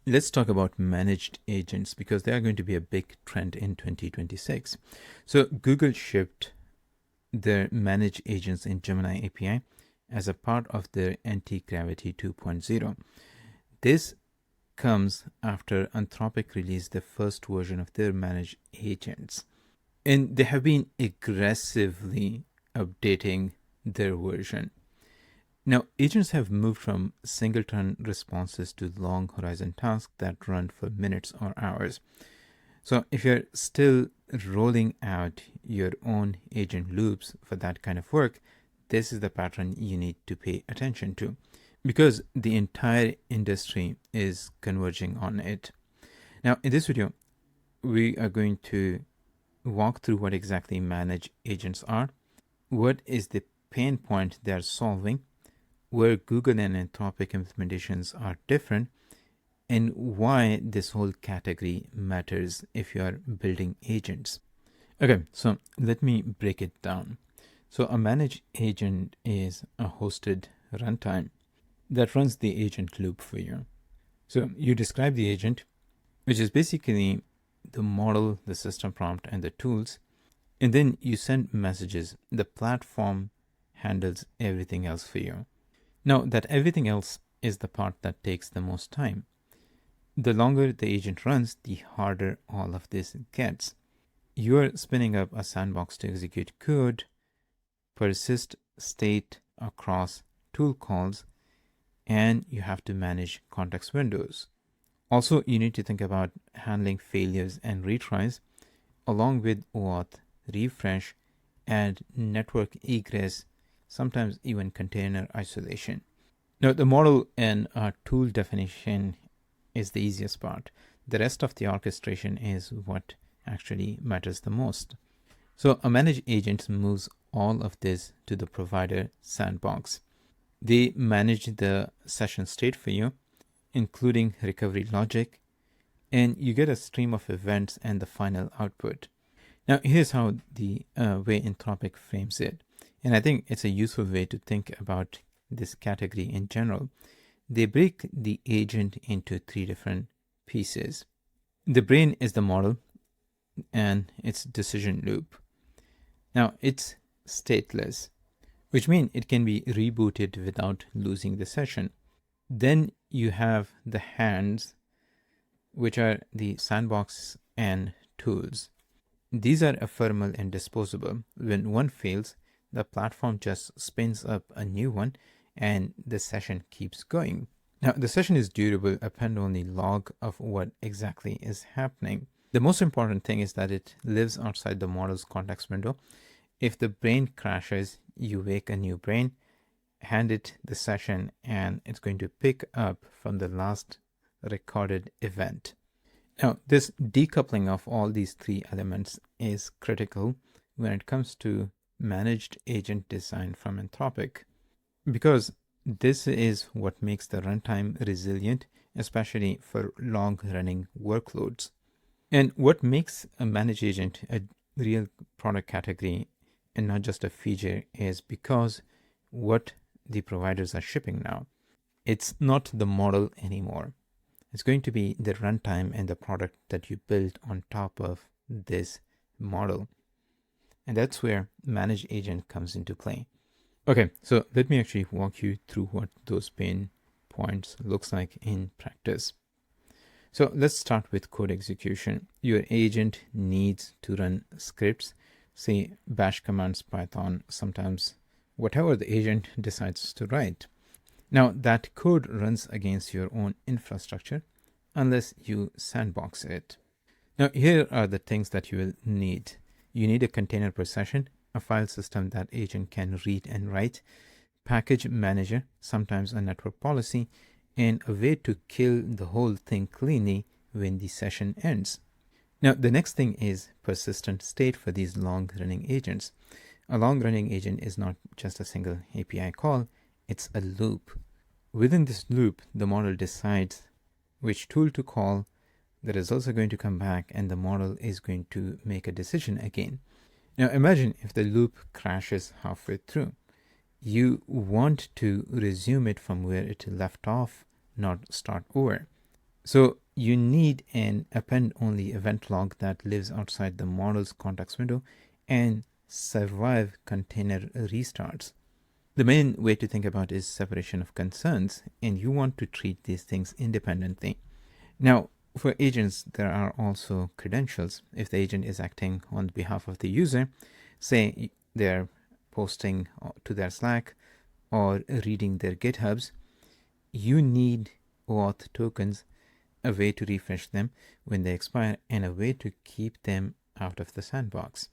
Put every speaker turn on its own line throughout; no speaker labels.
Let's talk about managed agents because they are going to be a big trend in 2026. So Google shipped their managed agents in Gemini API as a part of their Antigravity 2.0. This comes after Anthropic released the first version of their managed agents. And they have been aggressively updating their version. Now, agents have moved from singleton responses to long horizon tasks that run for minutes or hours. So if you're still rolling out your own agent loops for that kind of work, this is the pattern you need to pay attention to because the entire industry is converging on it. Now, in this video, we are going to walk through what exactly managed agents are, what is the pain point they are solving, where Google and Anthropic implementations are different, and why this whole category matters if you are building agents. Okay, so let me break it down. So a managed agent is a hosted runtime that runs the agent loop for you. So you describe the agent, which is basically the model, the system prompt, and the tools, and then you send messages. The platform handles everything else for you. Now, that everything else is the part that takes the most time. The longer the agent runs, the harder all of this gets. You're spinning up a sandbox to execute code, persist state across tool calls, and you have to manage context windows. Also, you need to think about handling failures and retries, along with OAuth, refresh, and network egress, sometimes even container isolation. Now, the model and tool definition is the easiest part. The rest of the orchestration is what actually matters the most. So a managed agent moves all of this to the provider sandbox. They manage the session state for you, including recovery logic, and you get a stream of events and the final output. Now, here's how the way Anthropic frames it. And I think it's a useful way to think about this category in general. They break the agent into three different pieces. The brain is the model and its decision loop. Now, it's stateless, which means it can be rebooted without losing the session. Then you have the hands, which are the sandbox and tools. These are ephemeral and disposable. When one fails, the platform just spins up a new one and the session keeps going. Now, the session is durable, append-only log of what exactly is happening. The most important thing is that it lives outside the model's context window. If the brain crashes, you wake a new brain, hand it the session, and it's going to pick up from the last recorded event. Now, this decoupling of all these three elements is critical when it comes to managed agent design from Anthropic, because this is what makes the runtime resilient, especially for long-running workloads. And what makes a managed agent a real product category and not just a feature is because what the providers are shipping now. It's not the model anymore. It's going to be the runtime and the product that you build on top of this model. And that's where managed agent comes into play. Okay, so let me actually walk you through what those pain points looks like in practice. So let's start with code execution. Your agent needs to run scripts, say bash commands, Python, sometimes whatever the agent decides to write. Now that code runs against your own infrastructure unless you sandbox it. Now here are the things that you will need. You need a container per session, a file system that agent can read and write, package manager, sometimes a network policy, and a way to kill the whole thing cleanly when the session ends. Now, the next thing is persistent state for these long-running agents. A long-running agent is not just a single API call, it's a loop. Within this loop, the model decides which tool to call, the results are going to come back, and the model is going to make a decision again. Now imagine if the loop crashes halfway through. You want to resume it from where it left off, not start over. So you need an append-only event log that lives outside the model's context window and survive container restarts. The main way to think about is separation of concerns, and you want to treat these things independently. Now, for agents, there are also credentials. If the agent is acting on behalf of the user, say they're posting to their Slack or reading their GitHubs, you need OAuth tokens, a way to refresh them when they expire, and a way to keep them out of the sandbox.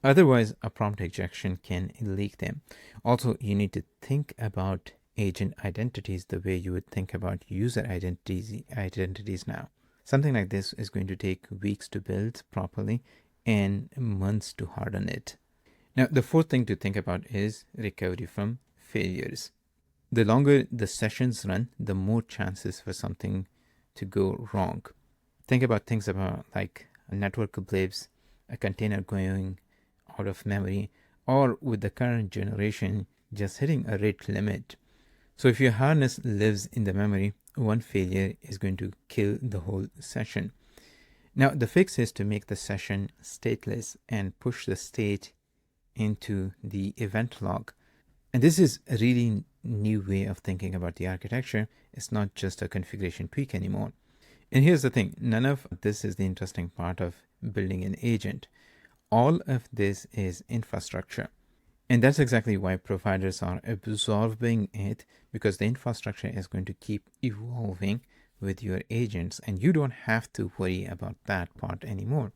Otherwise, a prompt injection can leak them. Also, you need to think about agent identities the way you would think about user identities now. Something like this is going to take weeks to build properly and months to harden it. Now, the fourth thing to think about is recovery from failures. The longer the sessions run, the more chances for something to go wrong. Think about things like a network blips, a container going out of memory, or with the current generation just hitting a rate limit. So if your harness lives in the memory, one failure is going to kill the whole session. Now the fix is to make the session stateless and push the state into the event log. And this is a really new way of thinking about the architecture. It's not just a configuration tweak anymore. And here's the thing, none of this is the interesting part of building an agent. All of this is infrastructure. And that's exactly why providers are absorbing it, because the infrastructure is going to keep evolving with your agents, and you don't have to worry about that part anymore.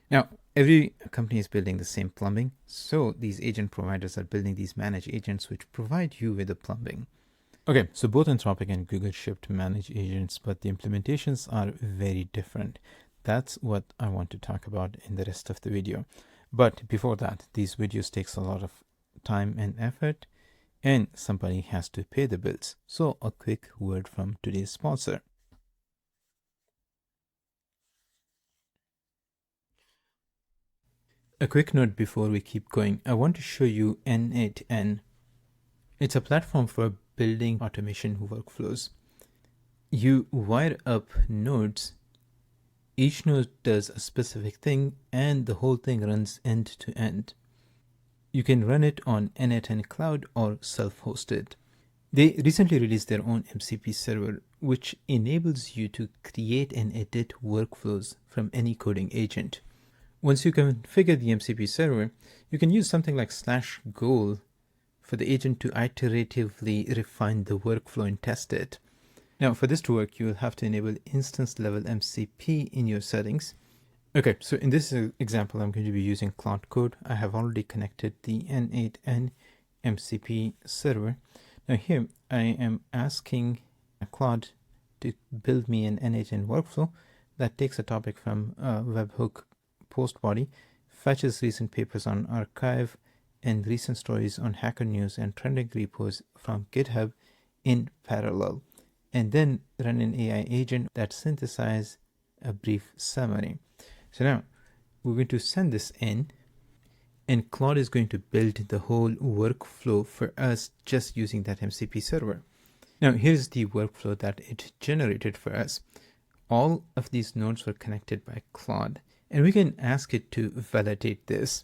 Now, every company is building the same plumbing, so these agent providers are building these managed agents which provide you with the plumbing. Okay, so both Anthropic and Google shipped managed agents, but the implementations are very different. That's what I want to talk about in the rest of the video. But before that, these videos takes a lot of time and effort, and somebody has to pay the bills. So a quick word from today's sponsor. A quick note before we keep going. I want to show you N8N. It's a platform for building automation workflows. You wire up nodes. Each node does a specific thing, and the whole thing runs end to end. You can run it on N8N Cloud or self-hosted. They recently released their own MCP server, which enables you to create and edit workflows from any coding agent. Once you configure the MCP server, you can use something like /goal for the agent to iteratively refine the workflow and test it. Now, for this to work, you will have to enable instance level MCP in your settings. Okay, so in this example, I'm going to be using Cloud Code. I have already connected the N8N MCP server. Now here, I am asking Claude to build me an N8N workflow that takes a topic from a webhook post body, fetches recent papers on archive and recent stories on Hacker News and trending repos from GitHub in parallel, and then run an AI agent that synthesizes a brief summary. So now we're going to send this in, and Claude is going to build the whole workflow for us just using that MCP server. Now here's the workflow that it generated for us. All of these nodes were connected by Claude, and we can ask it to validate this,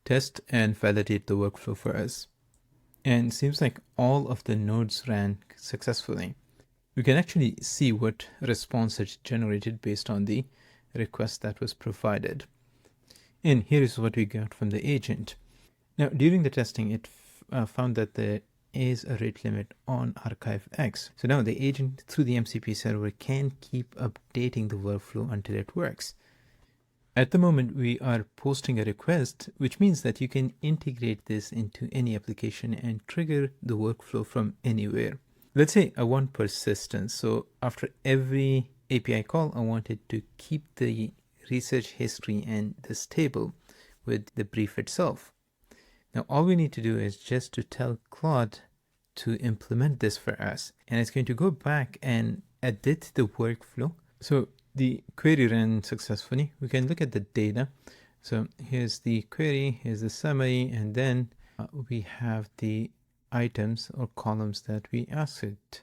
test and validate the workflow for us. And it seems like all of the nodes ran successfully. We can actually see what response it generated based on the request that was provided. And here is what we got from the agent. Now, during the testing, it found that there is a rate limit on archive X. So now the agent through the MCP server can keep updating the workflow until it works. At the moment, we are posting a request, which means that you can integrate this into any application and trigger the workflow from anywhere. Let's say I want persistence. So after every API call, I want it to keep the research history and this table with the brief itself. Now, all we need to do is just to tell Claude to implement this for us, and it's going to go back and edit the workflow. So the query ran successfully. We can look at the data. So here's the query, here's the summary, and then we have the items or columns that we asked it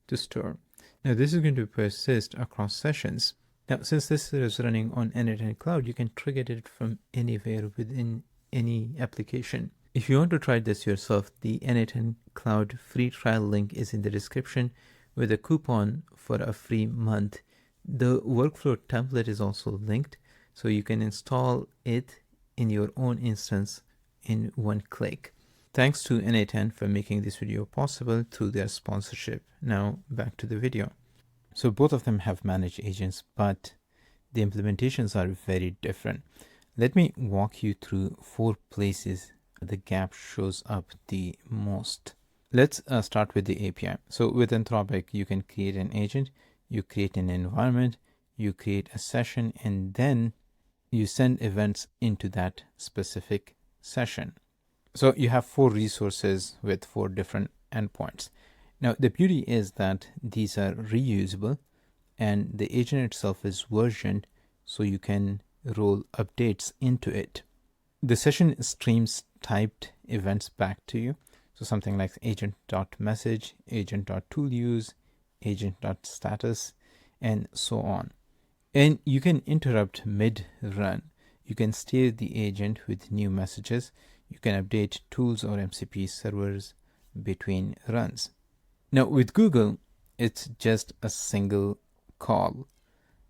to store. Now this is going to persist across sessions. Now, since this is running on N8N Cloud, you can trigger it from anywhere within any application. If you want to try this yourself, the N8N Cloud free trial link is in the description with a coupon for a free month. The workflow template is also linked, so you can install it in your own instance in one click. Thanks to N8N for making this video possible through their sponsorship. Now back to the video. So both of them have managed agents, but the implementations are very different. Let me walk you through 4 places the gap shows up the most. Let's start with the API. So with Anthropic, you can create an agent, you create an environment, you create a session, and then you send events into that specific session. So you have 4 resources with 4 different endpoints. Now, the beauty is that these are reusable and the agent itself is versioned, so you can roll updates into it. The session streams typed events back to you. So something like agent.message, agent.tooluse, agent.status, and so on. And you can interrupt mid-run. You can steer the agent with new messages. You can update tools or MCP servers between runs. Now with Google, it's just a single call.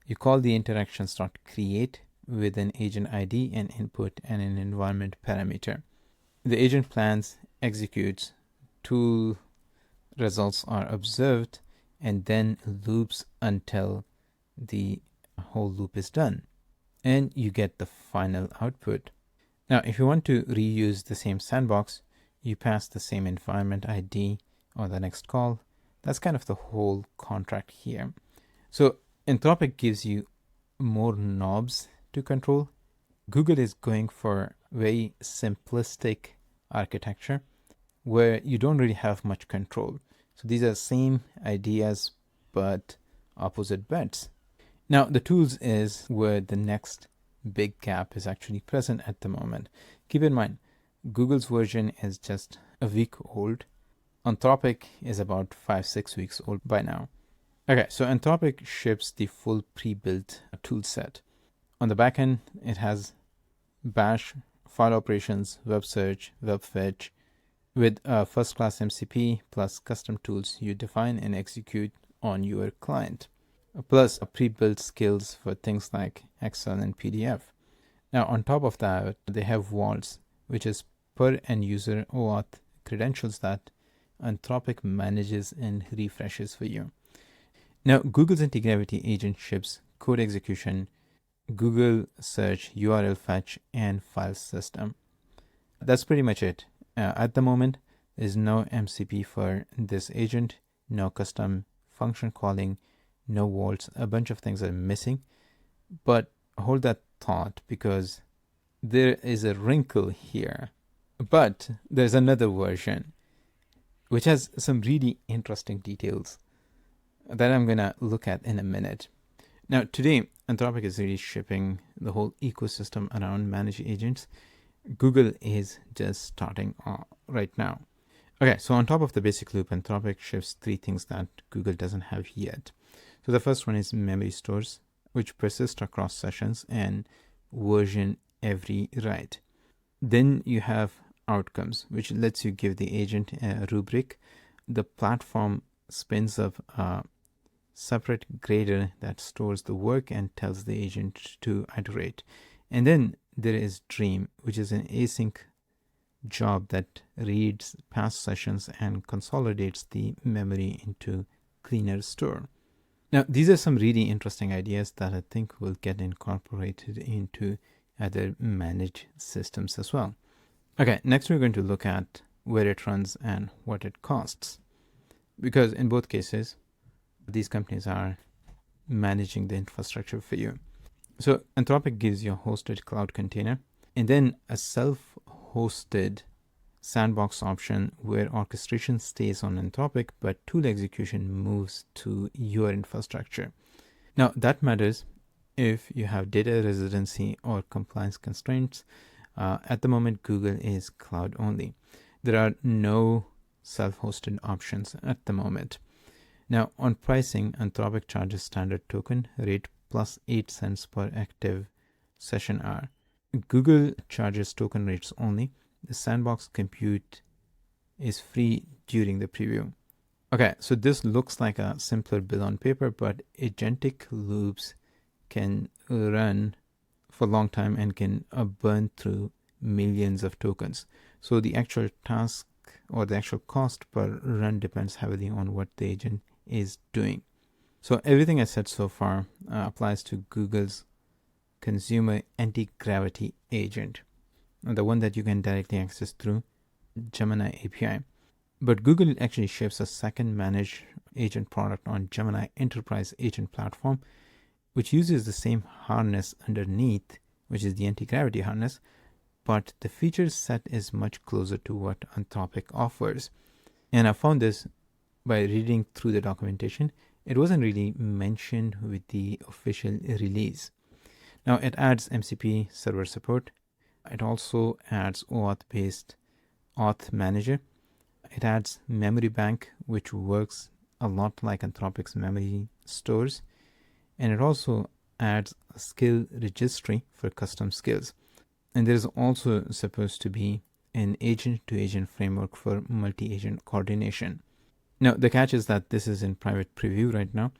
You call the interactions.create with an agent ID and input and an environment parameter. The agent plans, executes, tool results are observed, and then loops until the whole loop is done. And you get the final output. Now, if you want to reuse the same sandbox, you pass the same environment ID on the next call. That's kind of the whole contract here. So Anthropic gives you more knobs to control. Google is going for very simplistic architecture where you don't really have much control. So these are same ideas but opposite bets. Now the tools is where the next big gap is actually present at the moment. Keep in mind, Google's version is just a week old. Anthropic is about 5-6 weeks old by now. Okay, so Anthropic ships the full pre-built tool set. On the backend, it has Bash, file operations, web search, web fetch, with first-class MCP plus custom tools you define and execute on your client, plus pre-built skills for things like Excel and PDF. Now, on top of that, they have vaults, which is per end user OAuth credentials that Anthropic manages and refreshes for you. Now, Google's Antigravity Agent ships code execution, Google search, URL fetch, and file system. That's pretty much it. At the moment, there's no MCP for this agent, no custom function calling, no vaults. A bunch of things are missing. But hold that thought, because there is a wrinkle here. But there's another version which has some really interesting details that I'm going to look at in a minute. Now, today, Anthropic is really shipping the whole ecosystem around managed agents. Google is just starting right now. Okay, so on top of the basic loop, Anthropic ships 3 things that Google doesn't have yet. So the first one is memory stores, which persist across sessions and version every write. Then you have outcomes, which lets you give the agent a rubric. The platform spins up a separate grader that stores the work and tells the agent to iterate. And then there is Dream, which is an async job that reads past sessions and consolidates the memory into cleaner store. Now, these are some really interesting ideas that I think will get incorporated into other managed systems as well. Okay, next we're going to look at where it runs and what it costs. Because in both cases, these companies are managing the infrastructure for you. So Anthropic gives you a hosted cloud container and then a self-hosted sandbox option where orchestration stays on Anthropic, but tool execution moves to your infrastructure. Now that matters if you have data residency or compliance constraints. At the moment, Google is cloud only. There are no self-hosted options at the moment. Now on pricing, Anthropic charges standard token rate plus 8 cents per active session hour. Google charges token rates only. The sandbox compute is free during the preview. Okay, so this looks like a simpler bill on paper, but agentic loops can run for a long time and can burn through millions of tokens. So the actual task or the actual cost per run depends heavily on what the agent is doing. So everything I said so far applies to Google's consumer Antigravity Agent, the one that you can directly access through Gemini API. But Google actually ships a second managed agent product on Gemini Enterprise Agent platform, which uses the same harness underneath, which is the anti-gravity harness, but the feature set is much closer to what Anthropic offers. And I found this by reading through the documentation. It wasn't really mentioned with the official release. Now it adds MCP server support. It also adds OAuth-based Auth Manager. It adds Memory Bank, which works a lot like Anthropic's memory stores. And it also adds a skill registry for custom skills. And there is also supposed to be an agent-to-agent framework for multi-agent coordination. Now, the catch is that this is in private preview right now.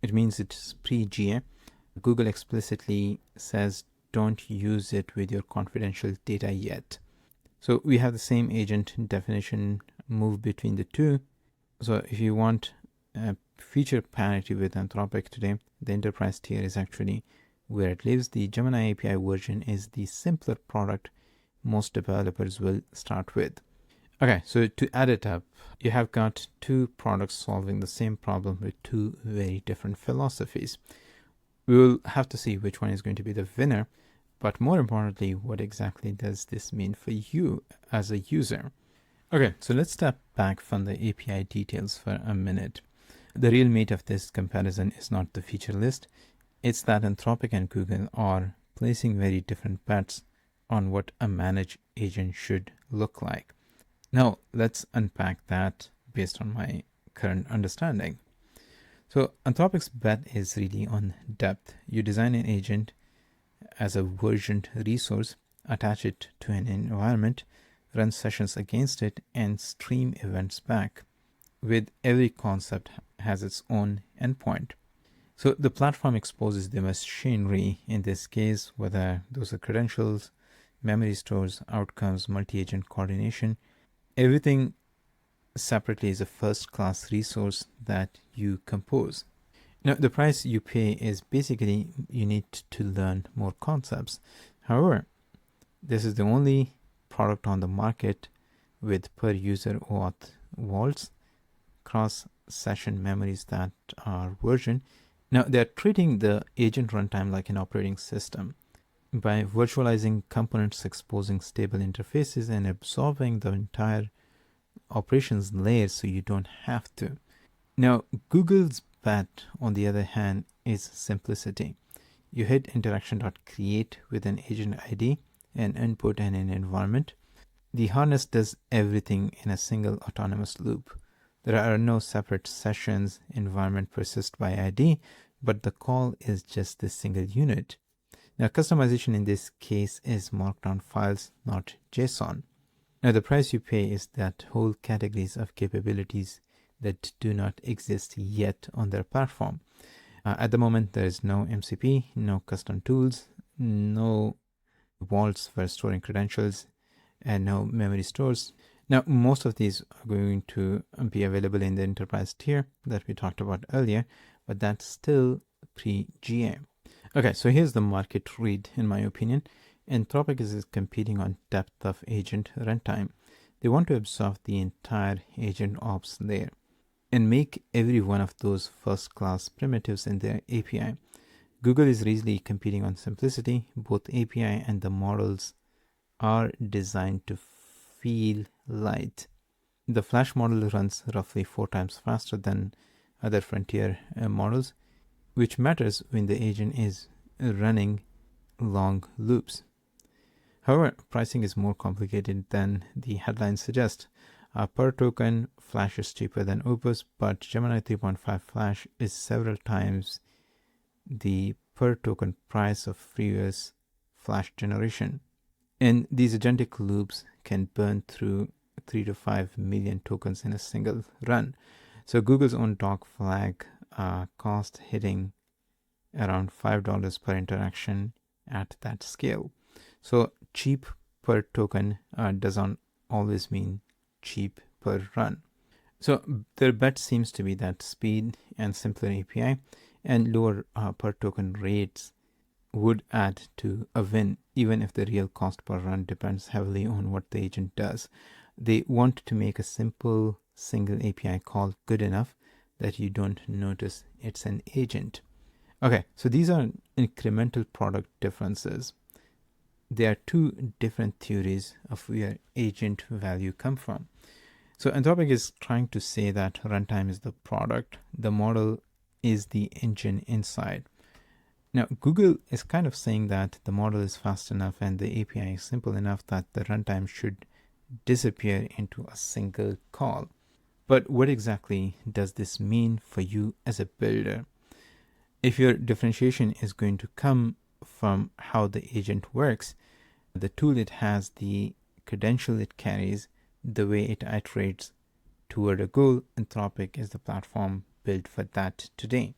It means it's pre-GA. Google explicitly says don't use it with your confidential data yet. So we have the same agent definition move between the two. So if you want feature parity with Anthropic today, the enterprise tier is actually where it lives. The Gemini API version is the simpler product most developers will start with. Okay, so to add it up, you have got two products solving the same problem with two very different philosophies. We will have to see which one is going to be the winner, but more importantly, what exactly does this mean for you as a user? Okay, so let's step back from the API details for a minute. The real meat of this comparison is not the feature list. It's that Anthropic and Google are placing very different bets on what a managed agent should look like. Now, let's unpack that based on my current understanding. So Anthropic's bet is really on depth. You design an agent as a versioned resource, attach it to an environment, run sessions against it, and stream events back. With every concept has its own endpoint. So the platform exposes the machinery, in this case, whether those are credentials, memory stores, outcomes, multi-agent coordination. Everything separately is a first-class resource that you compose. Now, the price you pay is basically you need to learn more concepts. However, this is the only product on the market with per-user OAuth vaults, cross-session memories that are versioned. Now, they're treating the agent runtime like an operating system by virtualizing components, exposing stable interfaces, and absorbing the entire operations layer so you don't have to. Now, Google's bet, on the other hand, is simplicity. You hit interaction.create with an agent ID, an input, and an environment. The harness does everything in a single autonomous loop. There are no separate sessions, environment persists by ID, but the call is just this single unit. Now, customization in this case is markdown files, not JSON. Now, the price you pay is that whole categories of capabilities that do not exist yet on their platform. At the moment, there is no MCP, no custom tools, no vaults for storing credentials, and no memory stores. Now, most of these are going to be available in the enterprise tier that we talked about earlier, but that's still pre-GA. Okay, so here's the market read, in my opinion. Anthropic is competing on depth of agent runtime. They want to absorb the entire agent ops layer and make every one of those first-class primitives in their API. Google is really competing on simplicity. Both API and the models are designed to feel light. The Flash model runs roughly 4 times faster than other frontier models, which matters when the agent is running long loops. However, pricing is more complicated than the headlines suggest. Per token, Flash is cheaper than Opus, but Gemini 3.5 Flash is several times the per token price of previous Flash generation. And these agentic loops can burn through 3 to 5 million tokens in a single run. So Google's own doc flag cost hitting around $5 per interaction at that scale. So cheap per token doesn't always mean cheap per run. So their bet seems to be that speed and simpler API and lower per token rates would add to a win, even if the real cost per run depends heavily on what the agent does. They want to make a simple single API call good enough that you don't notice it's an agent. Okay, so these are incremental product differences. There are two different theories of where agent value come from. So Anthropic is trying to say that runtime is the product, the model is the engine inside. Now, Google is kind of saying that the model is fast enough and the API is simple enough that the runtime should disappear into a single call. But what exactly does this mean for you as a builder? If your differentiation is going to come from how the agent works, the tool it has, the credential it carries, the way it iterates toward a goal, Anthropic is the platform built for that today.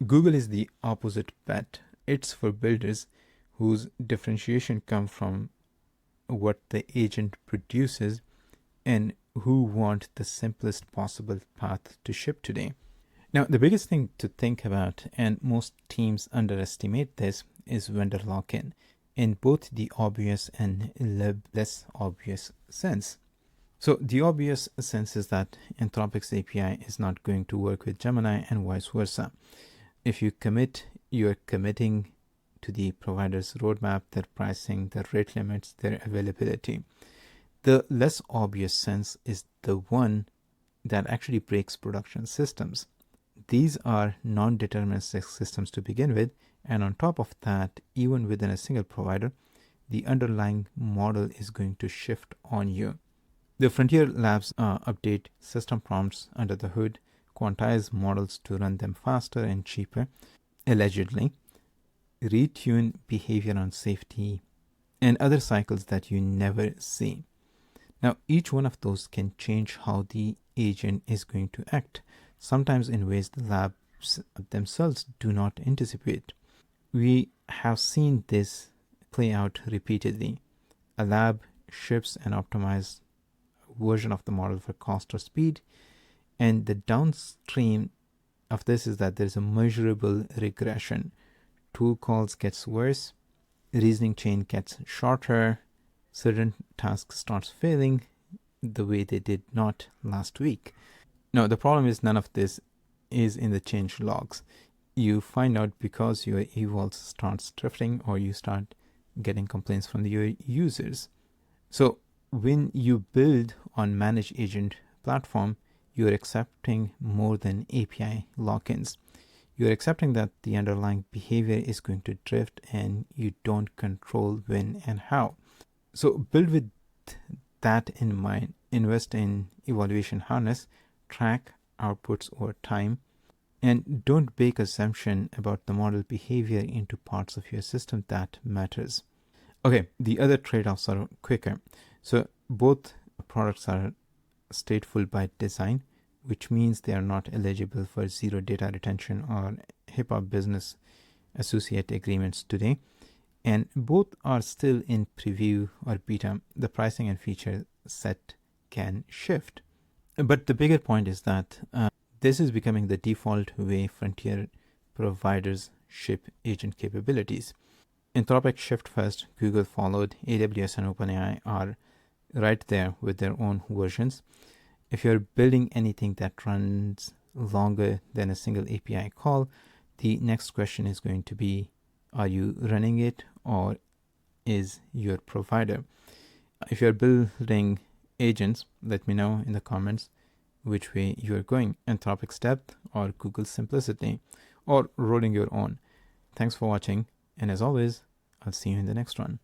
Google is the opposite bet. It's for builders whose differentiation comes from what the agent produces and who want the simplest possible path to ship today. Now, the biggest thing to think about, and most teams underestimate this, is vendor lock-in in both the obvious and less obvious sense. So the obvious sense is that Anthropic's API is not going to work with Gemini and vice versa. If you commit, you are committing to the provider's roadmap, their pricing, their rate limits, their availability. The less obvious sense is the one that actually breaks production systems. These are non-deterministic systems to begin with, and on top of that, even within a single provider, the underlying model is going to shift on you. The Frontier Labs update system prompts under the hood, quantize models to run them faster and cheaper, allegedly, retune behavior on safety, and other cycles that you never see. Now, each one of those can change how the agent is going to act, sometimes in ways the labs themselves do not anticipate. We have seen this play out repeatedly. A lab ships an optimized version of the model for cost or speed, and the downstream of this is that there's a measurable regression. Tool calls gets worse, reasoning chain gets shorter, certain tasks starts failing the way they did not last week. Now, the problem is none of this is in the change logs. You find out because your eval starts drifting or you start getting complaints from your users. So when you build on Managed Agent platform, you're accepting more than API lock-ins. You're accepting that the underlying behavior is going to drift and you don't control when and how. So build with that in mind. Invest in evaluation harness, track outputs over time, and don't bake assumption about the model behavior into parts of your system that matters. Okay, the other trade-offs are quicker. So both products are stateful by design, which means they are not eligible for zero data retention or HIPAA business associate agreements today. And both are still in preview or beta. The pricing and feature set can shift. But the bigger point is that this is becoming the default way frontier providers ship agent capabilities. Anthropic shipped first, Google followed, AWS and OpenAI are right there with their own versions. If you're building anything that runs longer than a single API call, the next question is going to be, are you running it or is your provider? If you're building agents, let me know in the comments which way you're going, Anthropic's depth or Google's simplicity, or rolling your own. Thanks for watching, and as always, I'll see you in the next one.